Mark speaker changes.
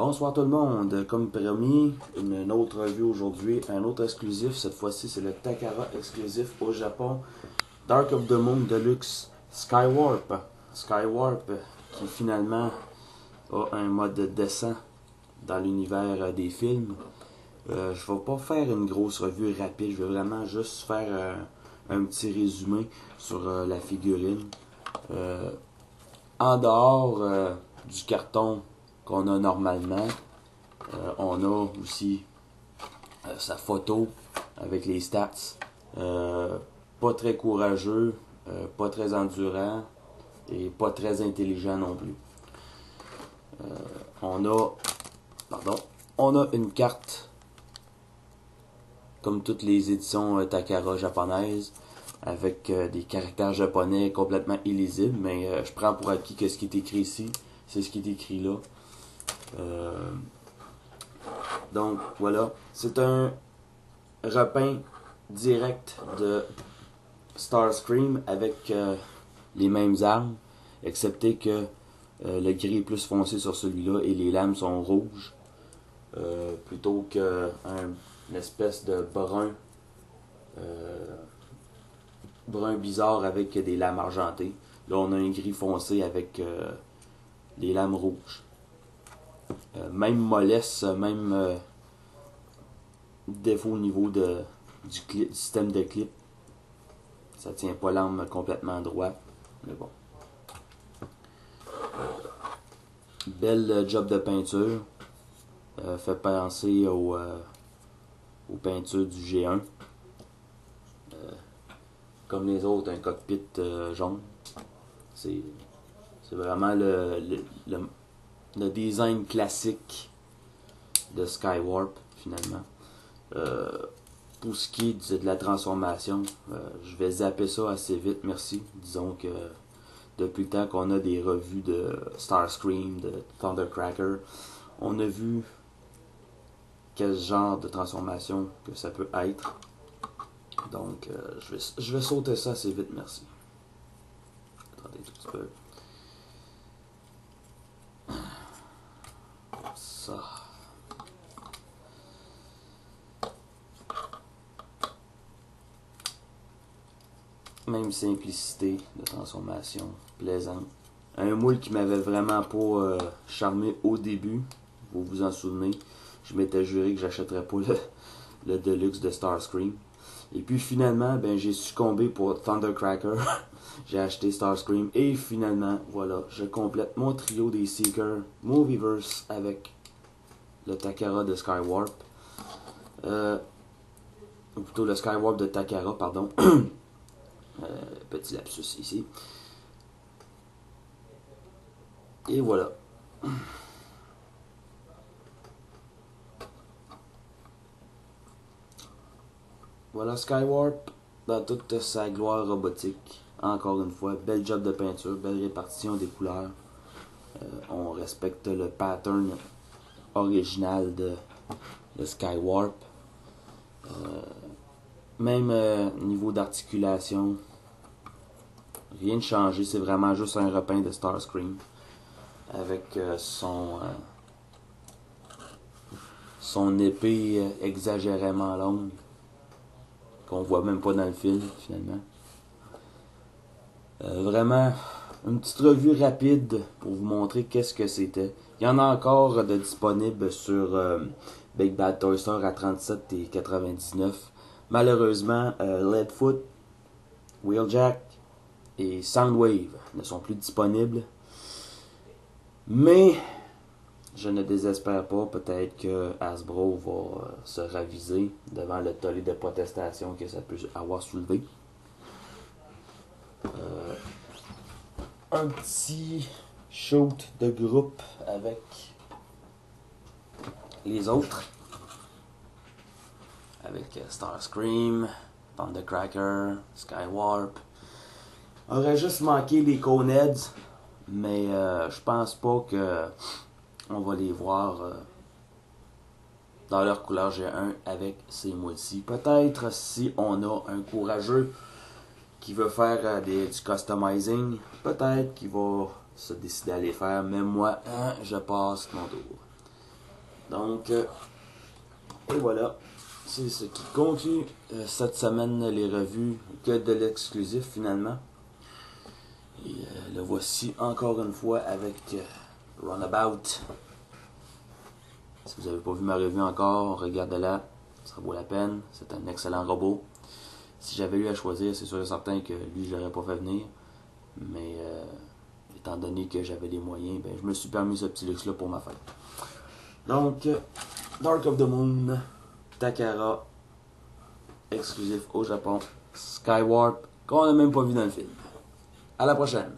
Speaker 1: Bonsoir tout le monde, comme promis, une autre revue aujourd'hui, un autre exclusif, cette fois-ci c'est le Takara exclusif au Japon, Dark of the Moon Deluxe Skywarp, Skywarp qui finalement a un mode descent dans l'univers des films. Je vais pas faire une grosse revue rapide, je vais vraiment juste faire un petit résumé sur la figurine. En dehors du carton qu'on a normalement, on a aussi sa photo avec les stats. Pas très courageux, pas très endurant et pas très intelligent non plus. On a une carte comme toutes les éditions Takara japonaises avec des caractères japonais complètement illisibles, mais je prends pour acquis que ce qui est écrit ici, c'est ce qui est écrit là. Donc voilà, c'est un repeint direct de Starscream avec les mêmes armes, excepté que le gris est plus foncé sur celui-là et les lames sont rouges, plutôt qu'une espèce de brun bizarre avec des lames argentées. Là on a un gris foncé avec les lames rouges. Même mollesse, même défaut au niveau du système de clip. Ça tient pas l'arme complètement droit. Mais bon. Belle job de peinture. Fait penser aux peintures du G1. Comme les autres, un cockpit jaune. C'est vraiment le design classique de Skywarp finalement. Pour ce qui est de la transformation, je vais zapper ça assez vite, merci. Disons que depuis le temps qu'on a des revues de Starscream, de Thundercracker, on a vu quel genre de transformation que ça peut être. Donc je vais sauter ça assez vite, merci. Attendez un tout petit peu. Ça. Même simplicité de transformation, plaisante. Un moule qui m'avait vraiment pas charmé au début, vous vous en souvenez. Je m'étais juré que j'achèterais pas le Deluxe de Starscream. Et puis finalement, ben j'ai succombé pour Thundercracker. J'ai acheté Starscream et finalement, voilà, je complète mon trio des Seekers Movieverse avec le Takara de Skywarp. Ou plutôt le Skywarp de Takara, pardon. Petit lapsus ici. Et voilà. Voilà Skywarp dans toute sa gloire robotique. Encore une fois, bel job de peinture, belle répartition des couleurs. On respecte le pattern original de Skywarp. Même niveau d'articulation, rien de changé, c'est vraiment juste un repeint de Starscream avec son épée exagérément longue qu'on voit même pas dans le film finalement. Vraiment une petite revue rapide pour vous montrer qu'est-ce que c'était. Il y en a encore de disponibles sur Big Bad Toy Store à 37,99$. Malheureusement, Leadfoot, Wheeljack et Soundwave ne sont plus disponibles. Mais je ne désespère pas, peut-être que Hasbro va se raviser devant le tollé de protestation que ça peut avoir soulevé. Un petit shoot de groupe avec les autres. Avec Starscream, Thundercracker, Skywarp. Aurait juste manqué les Coneheads, mais je pense pas que on va les voir dans leur couleur G1 avec ces mots-ci. Peut-être si on a un courageux qui veut faire du customizing, peut-être qu'il va se décider à les faire, mais moi, je passe mon tour. Donc, et voilà. C'est ce qui conclut cette semaine les revues que de l'exclusif finalement. Et le voici encore une fois avec Runabout. Si vous n'avez pas vu ma revue encore, regardez-la. Ça vaut la peine. C'est un excellent robot. Si j'avais eu à choisir, c'est sûr et certain que lui, je l'aurais pas fait venir. Mais étant donné que j'avais les moyens, ben, je me suis permis ce petit luxe-là pour ma fête. Donc, Dark of the Moon, Takara, exclusif au Japon, Skywarp, qu'on n'a même pas vu dans le film. À la prochaine!